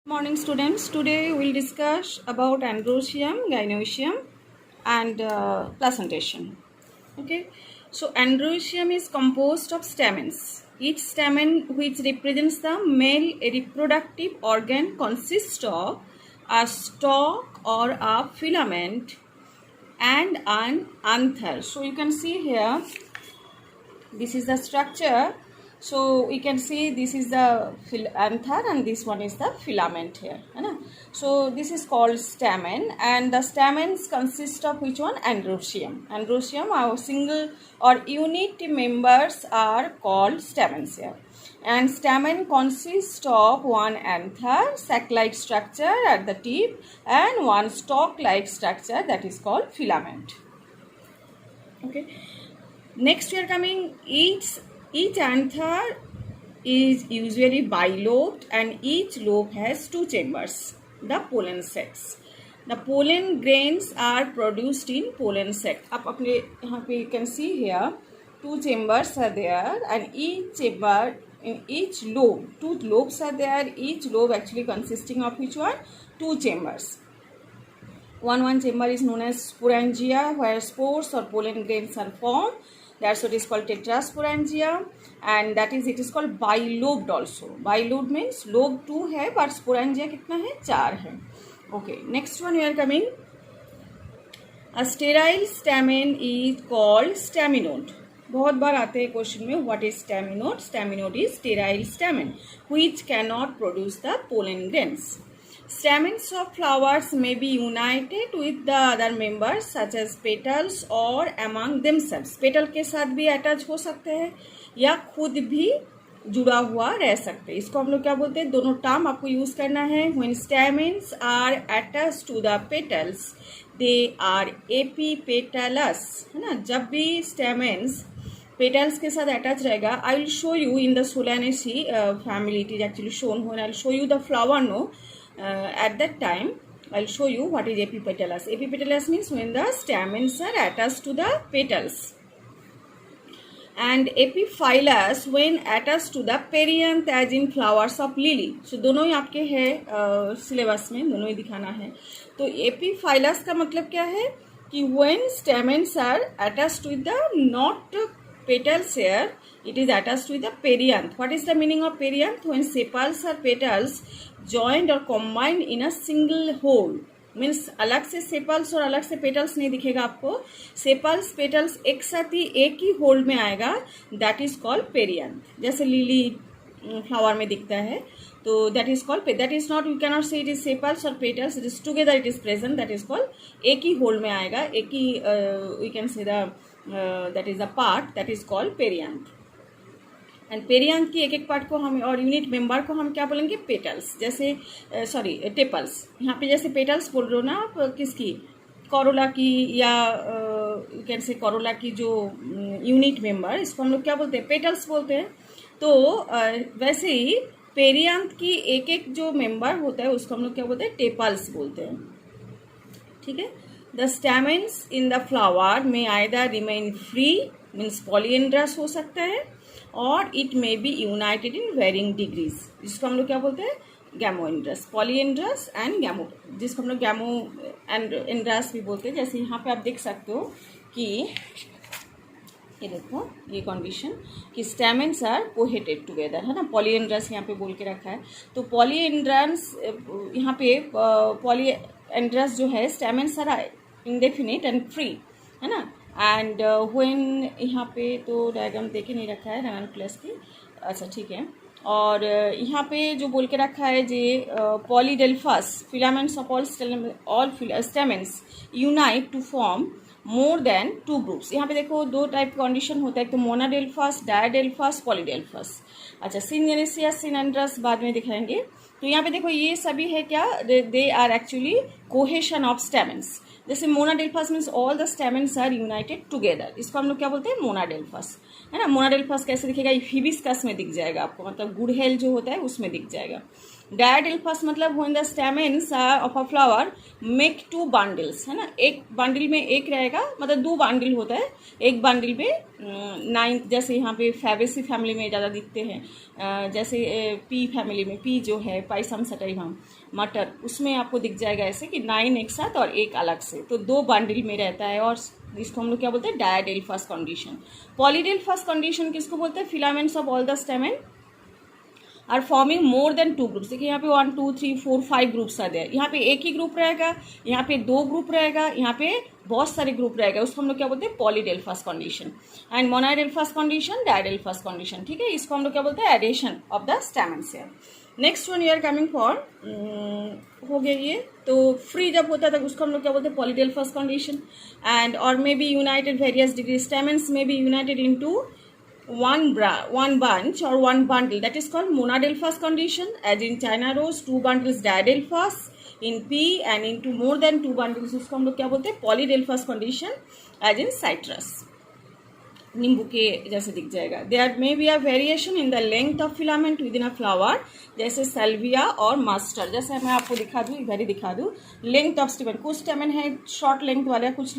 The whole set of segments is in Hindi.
Morning students, today we will discuss about androecium, gynoecium and placentation. Okay, so androecium is composed of stamens. Each stamen which represents the male reproductive organ consists of a stalk or a filament and an anther. So you can see here, this is the structure. So we can see this is the anther and this one is the filament here. So this is called stamen, and the stamens consist of which one? Androecium. Androecium, our single or unit members are called stamens here. And stamen consists of one anther, sac-like structure at the tip, and one stalk-like structure, that is called filament. Okay. Next we are coming, each anther is usually bilobed and each lobe has two chambers, the pollen sacs. The pollen grains are produced in pollen sac. Up apne yahan pe you can see here two chambers are there, and each chamber in each lobe, two lobes are there, each lobe actually consisting of which one? Two chambers. One chamber is known as sporangia, where spores or pollen grains are formed. That's what is called tetrasporangia, and that is, it is called bilobed also. Bilobed means lobe 2 है, but sporangia कितना है? 4 है. Okay, next one we are coming. A sterile stamen is called staminode. बहुत बार आते हैं क्वेश्चन में, what is staminode? Staminode is sterile stamen which cannot produce the pollen grains. Stamens of flowers may be united with the other members such as petals or among themselves. Petal के साथ भी अटैच हो सकते हैं या खुद भी जुड़ा हुआ रह सकते हैं. इसको हम लोग क्या बोलते हैं? दोनों टर्म आपको यूज करना है. When stamens are attached to the petals, they are epipetalous. है ना? जब भी stamens पेटल्स के साथ अटैच रहेगा, I will show you in the Solanaceae family. It is actually shown when I will show you the flower. No, at that time I'll show you what is epipetalous. Epipetalous means when the stamens are attached to the petals, and epiphyllous when attached to the perianth, as in flowers of lily. So दोनों ही आपके है सिलेबस में, दोनों ही दिखाना है. तो epiphyllous का मतलब क्या है कि when stamens are attached with the not petals here, it is attached with the perianth. What is the meaning of perianth? When sepals or petals joined or combined in a single whole. Means अलग से सेपल्स और अलग से पेटल्स नहीं दिखेगा आपको. सेपल्स पेटल्स एक साथ ही एक ही होल्ड में आएगा, दैट इज कॉल्ड पेरियांथ. जैसे लिली फ्लावर में दिखता है, तो that is called, that is not, you can not say it is sepals और petals, it is together, it is present, that is called एक ही होल्ड में आएगा, एक ही we can say that is the part, that is called perianth. And perianth की एक एक पार्ट को हम और यूनिट मेंबर को हम क्या बोलेंगे? पेटल्स. जैसे सॉरी टेपल्स. यहाँ पे जैसे पेटल्स बोल रहे हो ना आप, किसकी? कोरोला की, या कैन से कोरोला की जो यूनिट मेंबर, इसको हम लोग क्या बोलते हैं? पेटल्स बोलते हैं. तो वैसे ही पेरियांथ की एक एक जो मेंबर होता है उसको हम लोग क्या बोलते हैं? टेपल्स बोलते हैं. ठीक है. The stamens in the flower में either remain free, means polyandrous हो सकता है, और it may be united in varying degrees. जिसको हम लोग क्या बोलते हैं? गैमोएंड्रस. पॉलीएंड्रस एंड गैमो, जिसको हम लोग गैमो एंड एंड्रस भी बोलते हैं. जैसे यहाँ पे आप देख सकते हो कि ये देखो, ये कंडीशन कि स्टैमेंस आर कोहेटेड टुगेदर, है ना. पॉलीएंड्रस यहाँ पे बोल के रखा है. तो पॉलीएंड्रस यहाँ पे पॉलीएंड्रस जो है, स्टैमेंस आर इंडेफिनिट एंड फ्री, है ना. एंड व्हेन यहाँ पे तो डायग्राम दे के नहीं रखा है रैन प्लस की. अच्छा ठीक है. और यहाँ पे जो बोल के रखा है जे polyadelphous filaments of all stamens unite to form more than 2 groups. यहाँ पे देखो दो टाइप का कंडीशन होता है, एक तो मोनाडेल्फस, डायडेल्फस, पॉलीडेल्फस. अच्छा, सिनजेनेसिया, सिनेंड्रस बाद में दिखाएंगे. तो यहाँ पे देखो ये सभी है क्या? They are actually cohesion of stamens. जैसे monadelphous means all the stamens are united together. इसको हम लोग क्या बोलते हैं? मोनाडेल्फस, है ना. मोनाडेल्फस कैसे दिखेगा? हिबिस्कस में दिख जाएगा आपको, मतलब गुड़हेल जो होता है उसमें दिख जाएगा. डायडेल्फस मतलब when the stamens of a flower make two bundles, है ना, एक बंडल में एक रहेगा, मतलब 2 बंडल होता है, एक बंडल में 9, जैसे यहाँ पे फैबेसी फैमिली में ज़्यादा दिखते हैं, जैसे पी फैमिली में, पी जो है पाइसम सटाइवम मटर, उसमें आपको दिख जाएगा ऐसे कि 9 एक साथ और एक अलग से, तो 2 बंडल में रहता है, और इसको हम लोग क्या बोलते हैं, डायडेल्फस कंडीशन। पॉलीडेल्फस कंडीशन किसको बोलते हैं, filaments of all the stamen are forming more than 2 groups. देखिए यहाँ पे 1 2 3 4 5 ग्रुप्स आ जाए, यहाँ पे एक ही ग्रुप रहेगा, यहाँ पे 2 ग्रुप रहेगा, यहाँ पे बहुत सारे ग्रुप रहेगा, उसको हम लोग क्या बोलते हैं, polyadelphous condition. And monadelphous condition, diadelphous condition, ठीक है, इसको हम लोग क्या बोलते हैं, एडेशन ऑफ द स्टेमेंस है। Next one we are coming for, हो गया ये, तो फ्री जब होता है तब उसको हम लोग क्या बोलते हैं, पॉलीडेल्फस कंडीशन। एंड और may be united various degree, stamens में be united into one bunch or one bundle, that is called monodelphous condition, as in China rose, 2 bundles diadelphous, in pea and into more than 2 bundles उसको हम लोग क्या बोलते हैं, polydelphous condition, as in citrus, नींबू के जैसे दिख जाएगा। There may be a variation in the length of filament within a flower, जैसे सल्विया और मास्टर, जैसे मैं आपको दिखा दूँ, इधर ही दिखा दूँ, लेंथ ऑफ स्टेमन, कुछ स्टेमन है शॉर्ट लेंथ वाला, कुछ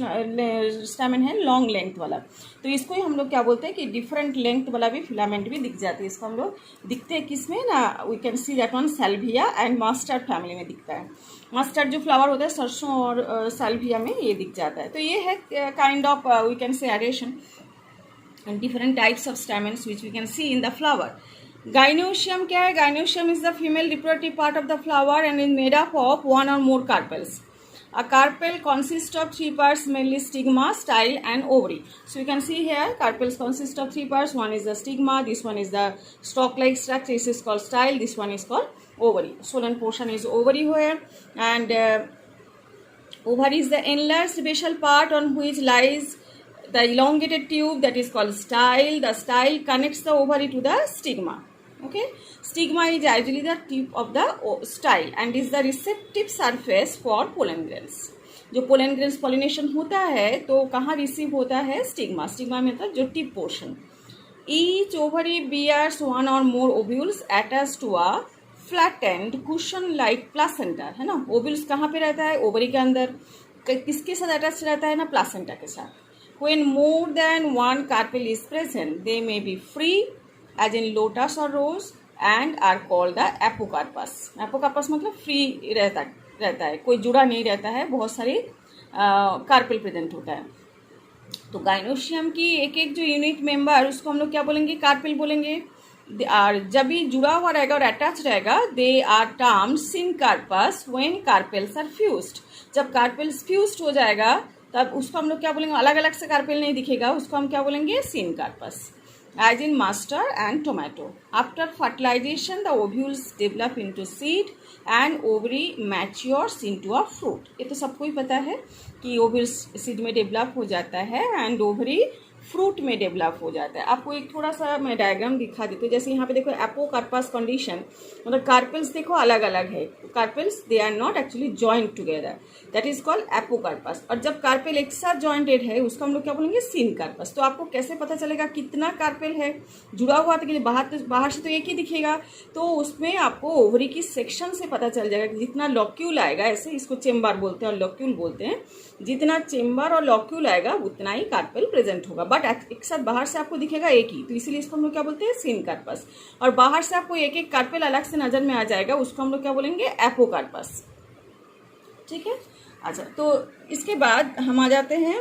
स्टेमन है लॉन्ग लेंथ वाला, तो इसको ही हम लोग क्या बोलते हैं कि डिफरेंट लेंथ वाला भी फिलामेंट भी दिख जाती है। इसको हम लोग दिखते हैं किस में ना, we can see that on salvia and mustard family में दिखता है। मस्टर्ड जो फ्लावर होता है सरसों और सल्विया में ये दिख जाता है। तो ये है kind of we can say adhesion and different types of stamens which we can see in the flower. Gynoecium क्या है, gynoecium is the female reproductive part of the flower and is made up of 1 or more carpels. A carpel consists of 3 parts, mainly stigma, style and ovary. So you can see here carpels consist of 3 parts. One is the stigma, this one is the stalk-like structure, this is called style, this one is called ovary. Swollen portion is ovary here, and ovary is the enlarged basal part on which lies the elongated tube, that is called style. The style connects the ovary to the stigma. Okay, stigma is actually the tip of the style and is the receptive surface for pollen grains. जो pollen grains pollination होता है तो कहाँ receive होता है, stigma. Stigma में मतलब जो tip portion. Each ovary bears 1 or more ovules attached to a flattened cushion like placenta, है ना। ovules कहाँ पे रहता है, ovary के अंदर, किसके साथ attached रहता है ना, placenta के साथ। When more than 1 carpel is present, they may be free, as in lotus or rose, and are called the apocarpus. Apocarpus मतलब free रहता है, कोई जुड़ा नहीं रहता है, बहुत सारे कार्पेल प्रेजेंट होता है। तो गाइनोशियम की एक एक जो यूनिट मेंबर, उसको हम लोग क्या बोलेंगे, कार्पेल बोलेंगे। और जब भी जुड़ा हुआ रहेगा और अटैच रहेगा, they are termed syncarpous when carpels are fused. जब कार्पेल्स फ्यूज्ड हो जाएगा तब उसको हम लोग क्या बोलेंगे, अलग अलग से कार्पेल नहीं दिखेगा, उसको हम क्या बोलेंगे, syncarpous, as in mustard and tomato. After fertilization the ovules develop into seed and ovary matures into a fruit. ये तो सबको ही पता है कि ओव्यूल्स सीड में डेवलप हो जाता है एंड ओवरी फ्रूट में डेवलप हो जाता है। आपको एक थोड़ा सा मैं डायग्राम दिखा देती हूँ। जैसे यहाँ पे देखो एपोकार्पस कंडीशन, मतलब कार्पेल्स देखो अलग अलग है, carpels they are not actually joint together, that is called apocarpous. और जब कार्पेल एक साथ जॉइंटेड है उसको हम लोग क्या बोलेंगे, सिनकार्पस। तो आपको कैसे पता चलेगा कितना कार्पेल है जुड़ा हुआ, तो बाहर से तो एक ही दिखेगा, तो उसमें आपको ओवरी की सेक्शन से पता चल जाएगा कि जितना लॉक्यूल आएगा, ऐसे इसको चेम्बर बोलते हैं और लॉक्यूल बोलते हैं, जितना चेम्बर और लॉक्यूल आएगा उतना ही कार्पेल प्रेजेंट होगा, बट एक साथ बाहर से आपको दिखेगा एक ही, तो इसीलिए इसको हम लोग क्या बोलते हैं, सिनकार्पस। और बाहर से आपको एक एक कार्पेल अलग से नजर में आ जाएगा, उसको हम लोग क्या बोलेंगे, एपोकार्पस। ठीक है, अच्छा, तो इसके बाद हम आ जाते हैं,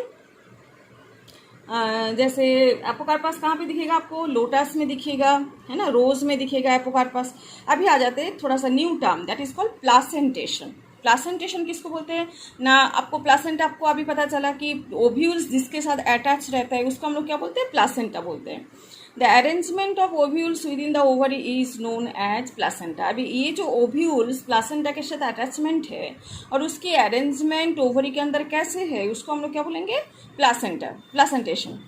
जैसे एपोकार्पस कहाँ पे दिखेगा आपको, लोटस में दिखेगा, है ना, रोज में दिखेगा एपोकार्पस। अभी आ जाते हैं थोड़ा सा new term, that is called placentation. Placentation किसको बोलते हैं ना, आपको प्लासेंटा आपको अभी पता चला कि ओव्यूल्स जिसके साथ अटैच रहता है उसको हम लोग क्या बोलते हैं, प्लासेंटा बोलते हैं। The arrangement of ovules within the ovary is known as placenta. अभी ये जो ओव्यूल्स प्लासेंटा के साथ अटैचमेंट है और उसकी अरेंजमेंट ओवरी के अंदर कैसे है, उसको हम लोग क्या बोलेंगे, placenta, placentation.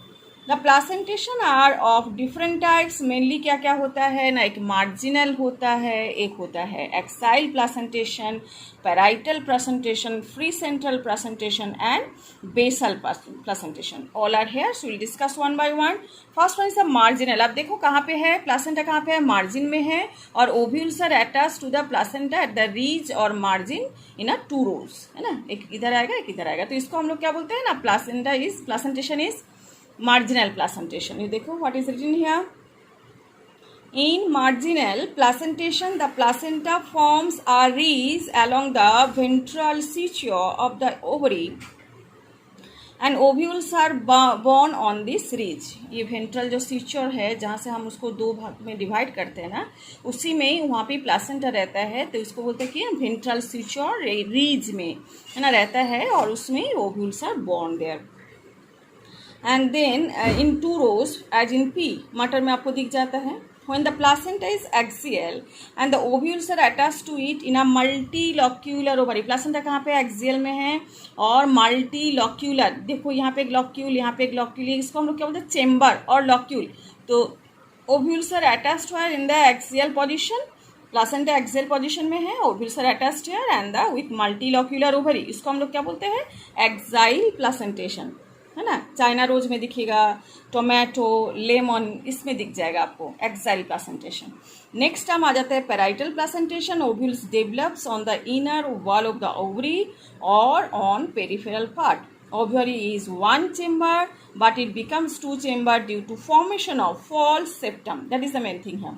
The placentation are of different types. Mainly क्या क्या होता है ना, एक मार्जिनल होता है, एक होता है axile placentation, parietal placentation, free central placentation and basal placentation. All are here, so will discuss one by one. First one is the marginal. अब देखो कहाँ पे है प्लासेंटा, कहाँ पे है, मार्जिन में है, और ovules are attach to the placenta at the ridge और मार्जिन इन अ टू रोज, है ना, एक इधर आएगा एक इधर आएगा, तो इसको हम लोग क्या बोलते हैं ना, placenta is, placentation is marginal placentation. You देखो what is written here. In marginal placentation, the placenta forms a ridge along the ventral suture of the ovary and ovules are born on this ridge. ये ventral जो suture है जहाँ से हम उसको दो भाग में डिवाइड करते हैं ना, उसी में वहाँ पे प्लासेंटा रहता है, तो इसको बोलते हैं कि ventral suture ridge में, है ना, रहता है, और उसमें ovules are born there. And then in two rows as in P, मटर में आपको दिख जाता है. When the placenta is axial and the ovules are attached to it in a multilocular ovary. placenta कहाँ पे axial में है और multilocular, देखो यहाँ पे एक locule, यहाँ पे एक locule, इसको हम लोग क्या बोलते हैं, चेम्बर और locule. तो ovules are attached where in the axial position, placenta axial position में है, ovules are attached here and the with multilocular ovary, इसको हम लोग क्या बोलते हैं, एक्साइल प्लासेंटेशन, है ना. चाइना रोज में दिखेगा, टोमेटो, लेमन, इसमें दिख जाएगा आपको एक्साइल प्लासेंटेशन. नेक्स्ट हम आ जाते हैं parietal placentation. Ovules develops on the inner wall of the ovary और on peripheral part. Ovary is one chamber, but it becomes two chamber due to formation of false septum. That is the main thing here.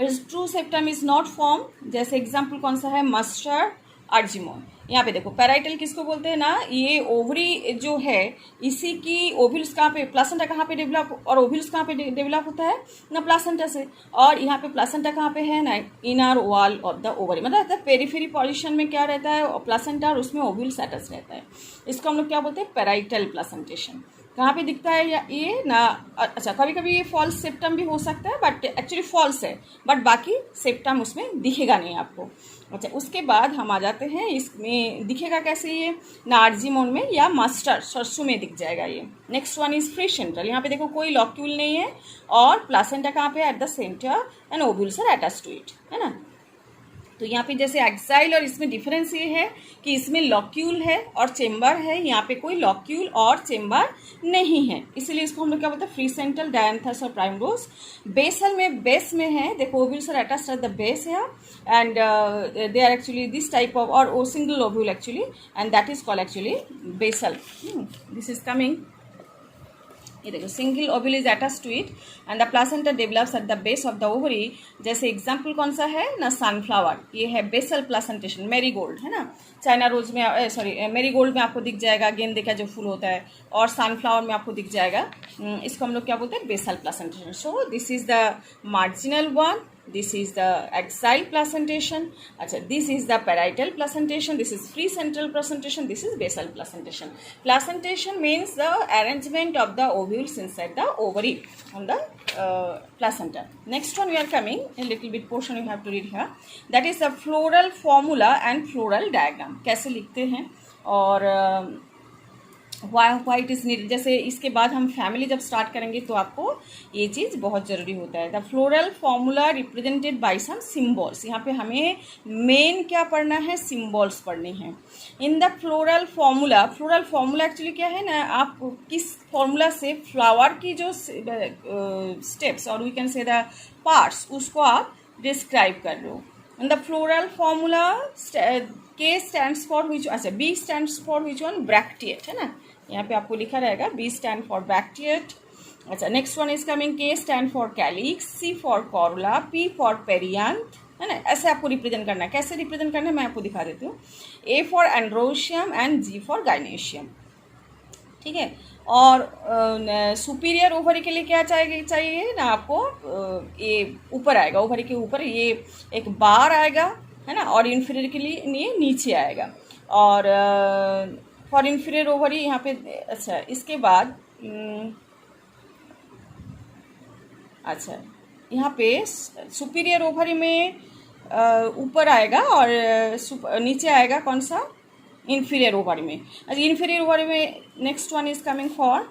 True septum is not form. जैसे एग्जाम्पल कौन सा है, मस्टर्ड, अर्जिमोन. यहाँ पे देखो पैराइटल किसको बोलते हैं ना, ये ओवरी जो है इसी की ओव्यूल्स कहाँ पे, प्लासेंटा कहाँ पे डेवलप, और ओव्यूल्स कहाँ पे डेवलप होता है ना, प्लासेंटा से. और यहाँ पे प्लासेंटा कहाँ पे है ना, inner wall of the ovary, मतलब पेरिफेरी पोजीशन में क्या रहता है, प्लासेंटा, और उसमें ओव्यूल्स अटैच रहता है. इसको हम लोग क्या बोलते हैं, पैराइटल प्लासेंटेशन. कहाँ पे दिखता है ये ना, अच्छा कभी कभी ये फॉल्स सेप्टम भी हो सकता है, बट एक्चुअली फॉल्स है, बट बाकी सेप्टम उसमें दिखेगा नहीं आपको. अच्छा उसके बाद हम आ जाते हैं, इसमें दिखेगा कैसे ये, नार्जिमोन में या मस्टर्ड, सरसों में दिख जाएगा ये. Next one is free central. यहाँ पे देखो कोई लॉक्यूल नहीं है, और प्लासेंटा कहाँ पे, at the centre, and ovules are attached to it, है ना. तो यहाँ पे जैसे एक्साइल और इसमें डिफरेंस ये है कि इसमें लॉक्यूल है और चेम्बर है, यहाँ पे कोई लॉक्यूल और चेम्बर नहीं है, इसीलिए इसको हम लोग क्या बोलते हैं, फ्री सेंट्रल, डायंथस और प्राइमरोज. बेसल में, बेस में है, देखो ovules are attached at the base है, and they are actually this type of, और ओ single ovule actually, and that is called actually basal. This is coming, ये देखो single ovule is attach to it and the placenta develops at the base of the ovary. जैसे एग्जांपल कौन सा है ना, सनफ्लावर, ये है बेसल प्लासेंटेशन. मेरीगोल्ड है ना, चाइना रोज में, सॉरी मेरीगोल्ड में आपको दिख जाएगा, गेंदे का जो फूल होता है, और सनफ्लावर में आपको दिख जाएगा. इसको हम लोग क्या बोलते हैं, basal placentation. So this is the marginal one, this is the axial placentation. अच्छा, this is the parietal placentation, this is free central placentation, this is basal placentation. Placentation means the arrangement of the ovules inside the ovary on the placenta. Next one we are coming, a little bit portion you have to read here, that is the floral formula and floral diagram. कैसे लिखते हैं और वाइट इज नीडेड. जैसे इसके बाद हम फैमिली जब स्टार्ट करेंगे तो आपको ये चीज़ बहुत ज़रूरी होता है. The floral formula represented by some symbols. यहाँ पे हमें मेन क्या पढ़ना है, सिम्बॉल्स पढ़ने हैं. इन the floral formula, floral formula actually क्या है ना, आप किस फॉर्मूला से फ्लावर की जो स्टेप्स और we can say the parts, उसको आप डिस्क्राइब कर लो. In the floral formula K stands for which, अच्छा B stands for which one, bracteate, है ना, यहाँ पे आपको लिखा रहेगा B stand for ब्रैक्टिएट. अच्छा next one is coming, K stand for calyx, C for कॉरुला, P for perianth, है ना. ऐसे आपको रिप्रेजेंट करना है. कैसे रिप्रेजेंट करना है मैं आपको दिखा देती हूँ. A for androecium and G for gynoecium, ठीक है. और सुपीरियर ओवरी के लिए क्या चाहिए ना आपको, ये ऊपर आएगा, ओवरी के ऊपर ये एक बार आएगा, है ना, और इन्फीरियर के लिए नीचे आएगा. और फॉर इन्फीरियर ओवरी यहाँ पे, अच्छा इसके बाद अच्छा यहाँ पे सुपीरियर ओवरी में ऊपर आएगा और नीचे आएगा कौन सा, इन्फीरियर ओवरी में. अच्छा इन्फीरियर ओवरी में next one is coming for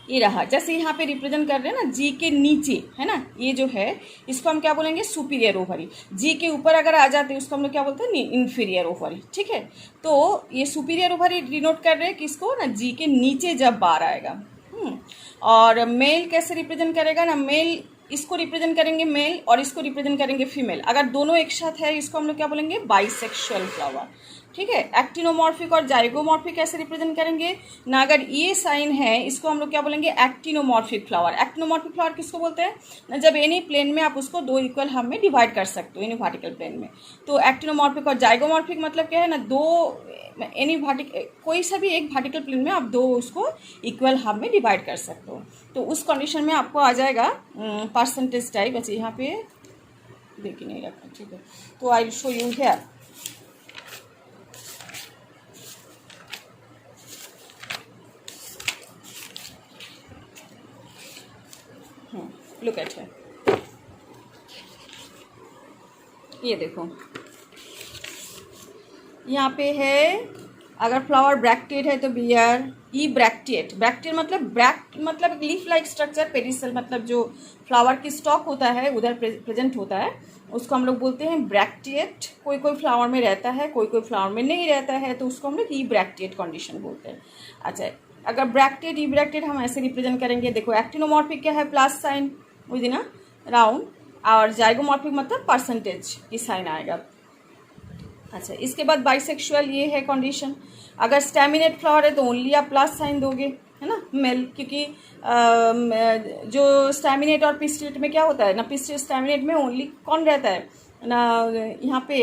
ये रहा, जैसे यहाँ पे रिप्रेजेंट कर रहे हैं ना जी के नीचे, है ना, ये जो है इसको हम क्या बोलेंगे, सुपीरियर ओवरी। जी के ऊपर अगर आ जाते हैं उसको हम लोग क्या बोलते हैं, इन्फीरियर ओवरी। ठीक है, तो ये सुपीरियर ओवरी डिनोट कर रहे हैं किसको ना, जी के नीचे जब बार आएगा। और मेल कैसे रिप्रेजेंट करेगा ना, मेल इसको रिप्रेजेंट करेंगे मेल और इसको रिप्रेजेंट करेंगे फीमेल। अगर दोनों एक साथ है इसको हम लोग क्या बोलेंगे, बाइसेक्सुअल फ्लावर। ठीक है, एक्टिनोमॉर्फिक और जाइगोमॉर्फिक कैसे रिप्रेजेंट करेंगे ना, अगर ये साइन है इसको हम लोग क्या बोलेंगे, एक्टिनोमॉर्फिक फ्लावर। एक्टिनोमॉर्फिक फ्लावर किसको बोलते हैं ना, जब एनी प्लेन में आप उसको दो इक्वल हाफ में डिवाइड कर सकते हो, एनी वर्टिकल प्लेन में। तो एक्टिनोमॉर्फिक और जाइगोमॉर्फिक मतलब क्या है ना, दो एनी कोई सा भी एक वर्टिकल प्लेन में आप दो उसको इक्वल हाफ में डिवाइड कर सकते हो। तो उस कंडीशन में आपको आ जाएगा परसेंटेज टाइप। अच्छा, यहाँ पे देख ही नहीं रखा, ठीक है, तो आई will show you here. Look at है, ये देखो यहाँ पे है, अगर फ्लावर ब्रैक्टेड है तो बियर ई ब्रैक्टिएट। ब्रैक्टिएट मतलब एक लीफ लाइक स्ट्रक्चर, पेरिसल मतलब जो फ्लावर की स्टॉक होता है उधर प्रेजेंट होता है, उसको हम लोग बोलते हैं ब्रैक्टिएट। कोई कोई फ्लावर में रहता है, कोई कोई फ्लावर में नहीं रहता है, तो उसको हम लोग ई ब्रैक्टिएट कंडीशन बोलते हैं। अच्छा, अगर ब्रैक्टेड ई ब्रैक्टेड हम ऐसे रिप्रेजेंट करेंगे, देखो एक्टिनोमॉर्फिक क्या है, plus sign with in a round, और जाइगोमॉर्फिक मतलब परसेंटेज की साइन आएगा। अच्छा, इसके बाद बाइसेक्सुअल ये है कंडीशन। अगर स्टैमिनेट फ्लावर है तो ओनली आप प्लस साइन दोगे, है ना, मेल, क्योंकि जो स्टैमिनेट और पिस्टिलेट में क्या होता है ना, स्टैमिनेट में ओनली कौन रहता है ना, यहाँ पे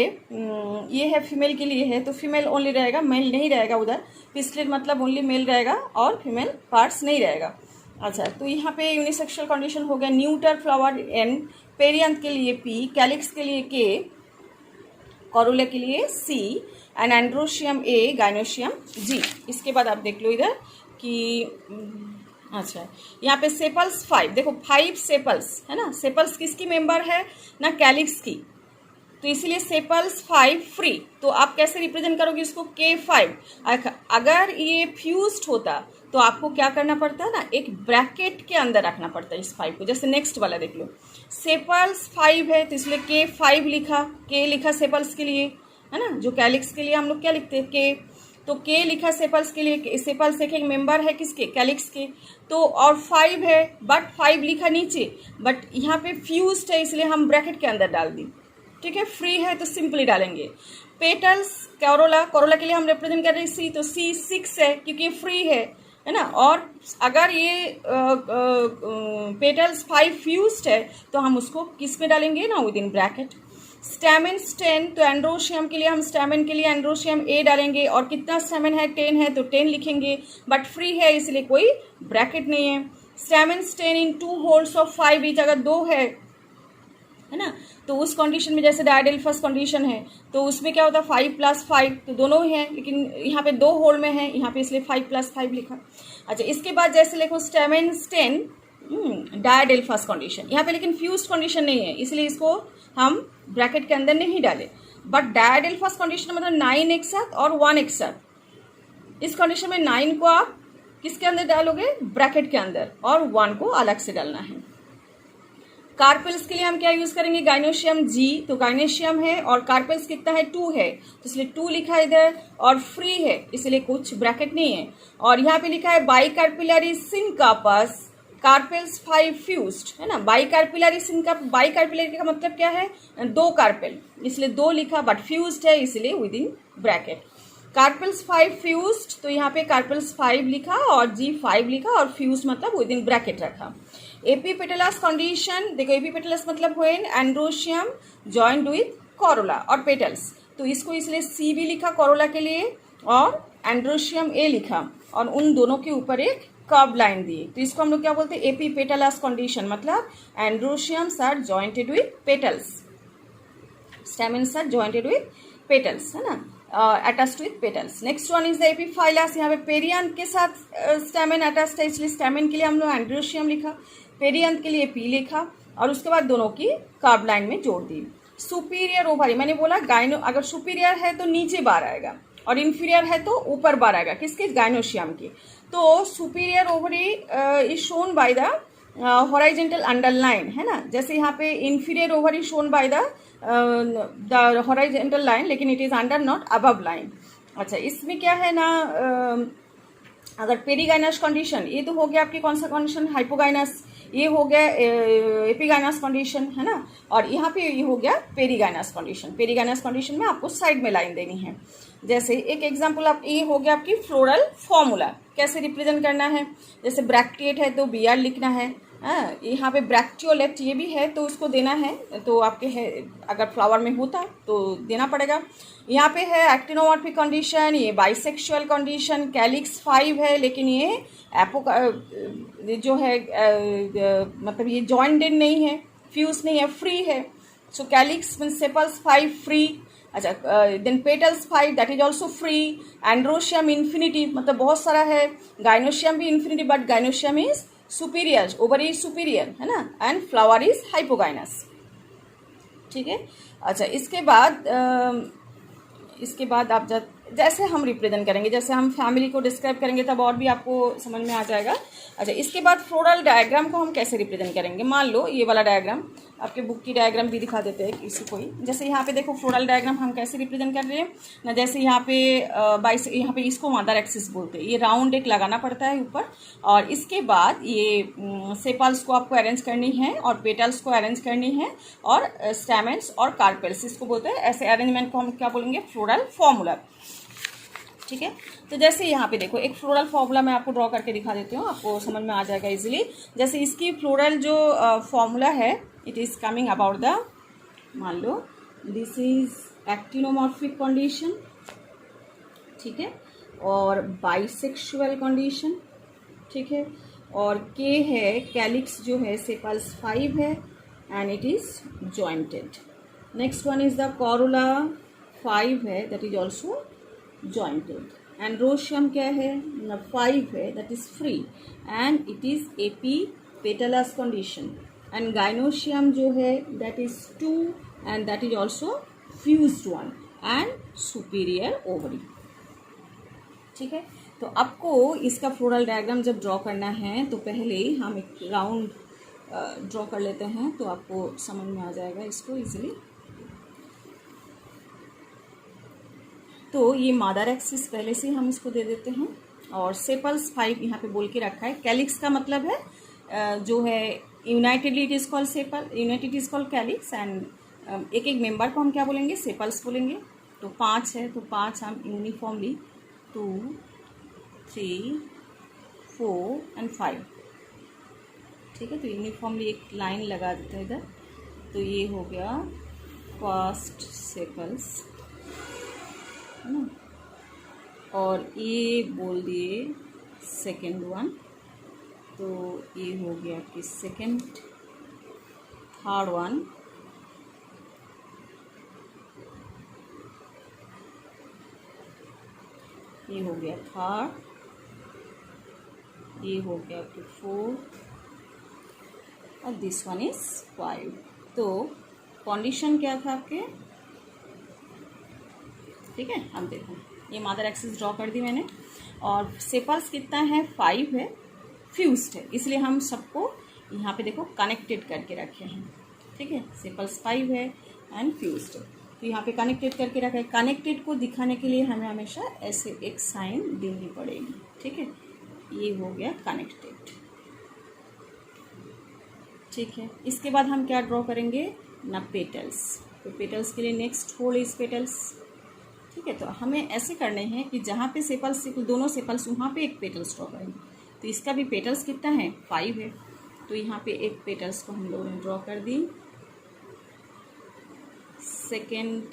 ये है फीमेल के लिए है तो फीमेल ओनली रहेगा, मेल नहीं रहेगा उधर। पिस्टिलेट मतलब ओनली मेल रहेगा और फीमेल पार्ट्स नहीं रहेगा। अच्छा, तो यहाँ पे यूनिसेक्सुअल कंडीशन हो गया। न्यूटर फ्लावर एन, पेरियंथ के लिए पी, कैलिक्स के लिए के, कोरोला के लिए सी, एंड एंड्रोशियम ए, गाइनोशियम जी। इसके बाद आप देख लो इधर कि अच्छा, यहाँ पे सेपल्स 5, देखो 5 सेपल्स है ना, सेपल्स किसकी मेंबर है ना, कैलिक्स की, तो इसीलिए सेपल्स 5 फ्री। तो आप कैसे रिप्रेजेंट करोगे इसको, K5। अगर ये फ्यूज्ड होता तो आपको क्या करना पड़ता है ना, एक ब्रैकेट के अंदर रखना पड़ता है इस 5 को। जैसे नेक्स्ट वाला देख लो, सेपल्स 5 है तो इसलिए K5 लिखा, K लिखा सेपल्स के लिए, है ना। जो कैलिक्स के लिए हम लोग क्या लिखते हैं, K, तो K लिखा सेपल्स के लिए। सेपल्स एक मेंबर है किसके, कैलिक्स के, तो और 5 है, बट 5 लिखा नीचे, बट यहाँ पे फ्यूज्ड है इसलिए हम ब्रैकेट के अंदर डाल दी। ठीक है, फ्री है तो सिंपली डालेंगे। पेटल्स कोरोला, कोरोला के लिए हम रिप्रेजेंट कर रहे हैं सी, तो सी 6 है क्योंकि फ्री है ना। और अगर ये पेटल्स 5 फ्यूज्ड है तो हम उसको किस में डालेंगे ना, विद इन ब्रैकेट। स्टैमेन्स 10, तो एंड्रोशियम के लिए हम स्टैमेन के लिए एंड्रोशियम ए डालेंगे, और कितना स्टैमेन है, 10 है तो 10 लिखेंगे, बट फ्री है इसलिए कोई ब्रैकेट नहीं है। स्टैमेन्स 10 इन 2 होल्स ऑफ 5 ईच, अगर 2 है ना, तो उस कंडीशन में जैसे डायडेल्फस कंडीशन है तो उसमें क्या होता है 5 + 5, तो दोनों ही हैं, लेकिन यहाँ पे 2 होल में है, यहाँ पे इसलिए 5 + 5 लिखा। अच्छा, इसके बाद जैसे लिखो स्टैमेन्स 10 डायडेल्फस कंडीशन, यहाँ पे लेकिन फ्यूज्ड कंडीशन नहीं है इसलिए इसको हम ब्रैकेट के अंदर नहीं डाले, बट डायडेल्फस कंडीशन मतलब 9 एक साथ और 1 एक साथ। इस कंडीशन में 9 को आप किसके अंदर डालोगे, ब्रैकेट के अंदर, और 1 को अलग से डालना है। कार्पेल्स के लिए हम क्या यूज करेंगे, गाइनोशियम जी, तो गाइनोशियम है और कार्पेल्स कितना है, 2 है, तो इसलिए 2 लिखा है इधर, और फ्री है इसलिए कुछ ब्रैकेट नहीं है। और यहाँ पे लिखा है बाइकार्पिलरी सिनकापस, कार्पेल्स 5 फ्यूज्ड, है ना। बाइकार्पिलरी सिनकाप, बाइकार्पिलरी का मतलब क्या है, 2 कार्पेल, इसलिए 2 लिखा, बट फ्यूज्ड है इसलिए with in bracket. Carpels 5 fused, तो यहाँ पे कार्पेल्स 5 लिखा और जी 5 लिखा, और फ्यूज मतलब विद इन ब्रैकेट रखा। एपीपेटलस कंडीशन, देखो एपीपेटलस मतलब when androecium joined with Corolla और पेटल्स, तो इसको इसलिए सी भी लिखा कोरोला के लिए और एंड्रोशियम ए लिखा, और उन दोनों के ऊपर एक कर्व लाइन दी, तो इसको हम लोग क्या बोलते हैं, एपीपेटलस कंडीशन, मतलब androeciums are jointed with petals, stamens are jointed with petals, है ना, attached with petals. Next one is the epiphyllous, यहाँ पे पेरियंथ के साथ स्टैमेन अटैच्ड है इसलिए स्टैमेन के लिए हम लोग एंड्रोशियम लिखा, पेरियंथ के लिए पी लिखा, और उसके बाद दोनों की कर्व लाइन में जोड़ दी। सुपीरियर ओवरी, मैंने बोला गाइनो, अगर सुपीरियर है तो नीचे बार आएगा और इन्फीरियर है तो ऊपर बार आएगा, किसके, गाइनोशियम की। तो superior ovary is shown by the horizontal underline, है ना। जैसे यहाँ पे inferior over is shown by the horizontal line, लेकिन it is under not above line. अच्छा, इसमें क्या है ना, अगर पेरीगाइनस कंडीशन, ये तो हो गया आपकी कौन सा कंडीशन, हाइपोगाइनस, ये हो गया एपिगाइनस कंडीशन, है ना। और यहाँ पे ये हो गया पेरीगाइनस कंडीशन। पेरीगाइनस कंडीशन में आपको साइड में लाइन देनी है। जैसे एक एग्जांपल, आप ये हो गया आपकी फ्लोरल फॉर्मूला, कैसे रिप्रेजेंट करना है। जैसे ब्रैक्टिएट है तो बी आर लिखना है, यहाँ पे ब्रैक्टियोलेट ये भी है तो उसको देना है, तो आपके है अगर फ्लावर में होता तो देना पड़ेगा। यहाँ पे है एक्टिनोमॉर्फिक कंडीशन, ये बाइसेक्सुअल कंडीशन, कैलिक्स 5 है, लेकिन ये एपो जो है मतलब ये जॉइंटेड नहीं है, फ्यूज नहीं है, फ्री है। So calyx mean sepals 5 free. अच्छा, then petals 5 that is also free. Androecium infinity, मतलब बहुत सारा है। गाइनोशियम भी infinity, but gynoecium is superior, ovary is superior, है ना, एंड फ्लावर इज हाइपोगाइनस। ठीक है। अच्छा, इसके बाद आप जैसे हम रिप्रेजेंट करेंगे, जैसे हम फैमिली को डिस्क्राइब करेंगे तब और भी आपको समझ में आ जाएगा। अच्छा, इसके बाद फ्लोरल डायग्राम को हम कैसे रिप्रेजेंट करेंगे। मान लो ये वाला डायग्राम, आपके बुक की डायग्राम भी दिखा देते हैं किसी कोई। जैसे यहाँ पे देखो फ्लोरल डायग्राम हम कैसे रिप्रेजेंट कर रहे हैं ना। जैसे यहाँ पे यहाँ पे इसको मदर एक्सिस बोलते हैं। ये राउंड एक लगाना पड़ता है ऊपर, और इसके बाद ये सेपल्स को आपको अरेंज करनी है और पेटल्स को अरेंज करनी है, और स्टैमेंस और कार्पेल्स इसको बोलते हैं। ऐसे अरेंजमेंट को हम क्या बोलेंगे, फ्लोरल फॉर्मूला। ठीक है। तो जैसे यहाँ पे देखो एक फ्लोरल फॉर्मूला मैं आपको ड्रॉ करके दिखा देती हूँ, आपको समझ में आ जाएगा इजीली। जैसे इसकी फ्लोरल जो फॉर्मूला है, it is coming about the, मान लो दिस इज एक्टिनोमॉर्फिक कंडीशन, ठीक है, और बाइसेक्सुअल कंडीशन, ठीक है, और के है कैलिक्स जो है सेपल्स 5 है and it is jointed. Next one is the Corolla 5 है, that is also jointed. Androecium क्या है, 5 है, that is free and it is AP petals condition. And gynoecium जो है that is 2 and that is also fused one and superior ovary. ठीक है। तो आपको इसका फ्लोरल डायग्राम जब ड्रॉ करना है तो पहले ही हम एक राउंड ड्रॉ कर लेते हैं, तो आपको समझ में आ जाएगा इसको इजीली। तो ये मादर एक्सिस पहले से हम इसको दे देते हैं, और सेपल्स 5 यहाँ पे बोल के रखा है। कैलिक्स का मतलब है जो है unitedly it is called sepal, United is called calyx, and एक एक मेंबर को हम क्या बोलेंगे, सेपल्स बोलेंगे। तो 5 है, तो 5 हम यूनिफॉर्मली 2, 3, 4 एंड 5, ठीक है। तो यूनिफॉर्मली एक लाइन लगा देते हैं इधर। तो ये हो गया फर्स्ट सेपल्स, है ना, और ये बोल दिए सेकेंड वन, तो ये हो गया कि सेकेंड, थर्ड वन, ये हो गया थर्ड, ये हो गया कि 4 और दिस वन इज 5। तो कंडीशन क्या था आपके, ठीक है। हम देखो ये मदर एक्सिस ड्रॉ कर दी मैंने, और सेपल्स कितना है, 5 है, फ्यूज्ड है, इसलिए हम सबको यहाँ पे देखो कनेक्टेड करके रखे हैं, ठीक है। सेपल्स 5 है एंड फ्यूज्ड है, तो यहाँ पे कनेक्टेड करके रखा है। कनेक्टेड को दिखाने के लिए हमें हमेशा ऐसे एक साइन देनी पड़ेगी, ठीक है। ये हो गया कनेक्टेड, ठीक है। इसके बाद हम क्या ड्रॉ करेंगे ना, पेटल्स। तो पेटल्स के लिए नेक्स्ट होल इज पेटल्स, ठीक है। तो हमें ऐसे करने हैं कि जहाँ पे सेपल्स, दोनों सेपल्स, वहाँ पे एक पेटल्स ड्रॉ करेंगे। तो इसका भी पेटल्स कितना है, 5 है, तो यहाँ पे एक पेटल्स को हम लोगों ने ड्रॉ कर दी। सेकेंड,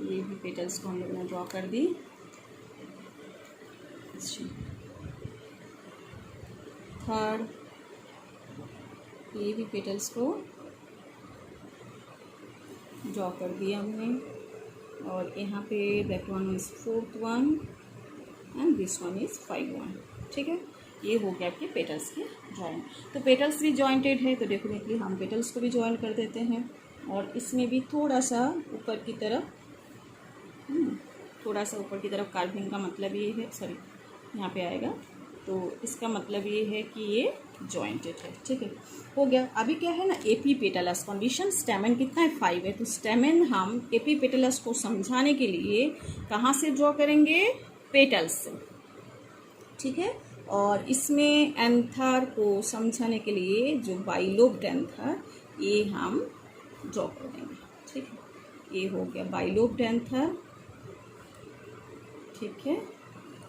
ये भी पेटल्स को हम लोगों ने ड्रॉ कर दी। थर्ड, ये भी पेटल्स को ड्रॉ कर दिया हमने, और यहाँ पे that one is 4th one and this one is 5 one, ठीक है। ये हो गया आपके पेटल्स के जॉइंट। तो पेटल्स भी जॉइंटेड है, तो डेफिनेटली हम पेटल्स को भी जॉइन कर देते हैं, और इसमें भी थोड़ा सा ऊपर की तरफ, थोड़ा सा ऊपर की तरफ कार्विंग का मतलब ये है, सॉरी, यहाँ पे आएगा, तो इसका मतलब ये है कि ये जॉइंटेड है। ठीक है, हो गया। अभी क्या है ना, एपीपेटलस कंडीशन, स्टेमन कितना है 5 है, तो स्टेमन हम एपीपेटलस को समझाने के लिए कहाँ से ड्रॉ करेंगे, पेटल्स से। ठीक है, और इसमें एंथर को समझाने के लिए जो बाइलोब्ड एंथर, ये हम ड्रॉ कर देंगे। ठीक है, ये हो गया बाइलोब्ड एंथर। ठीक है,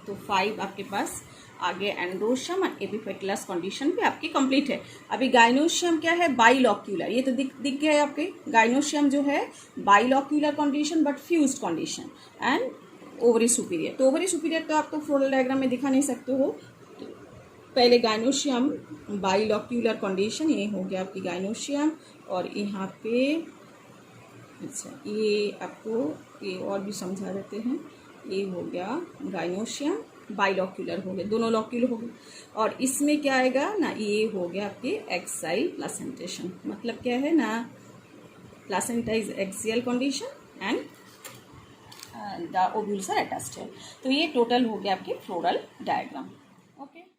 तो 5 आपके पास आगे एंड्रोशियम और एपीपेटलस कंडीशन भी आपकी कंप्लीट है। अभी गाइनोशियम क्या है, बाइलॉक्यूलर, ये तो दिख गया है आपके। गाइनोशियम जो है bilocular condition but fused condition and ovary superior. तो ओवरी सुपीरियर तो आप तो फ्लोरल डायग्राम में दिखा नहीं सकते हो, तो पहले गाइनोशियम बाइलॉक्यूलर कंडीशन, ये हो गया आपकी गाइनोशियम। और यहाँ पे अच्छा, ये आपको ये और भी समझा देते हैं, ये हो गया गाइनोशियम, बाइलॉक्यूलर हो गए, दोनों लॉक्यूलर हो गए। और इसमें क्या आएगा ना, ये हो गया आपके एक्साइल प्लासेंटेशन। मतलब क्या है ना, placenta is axial condition and the ovules are attached है। तो ये टोटल हो गया आपके फ्लोरल डायग्राम। ओके।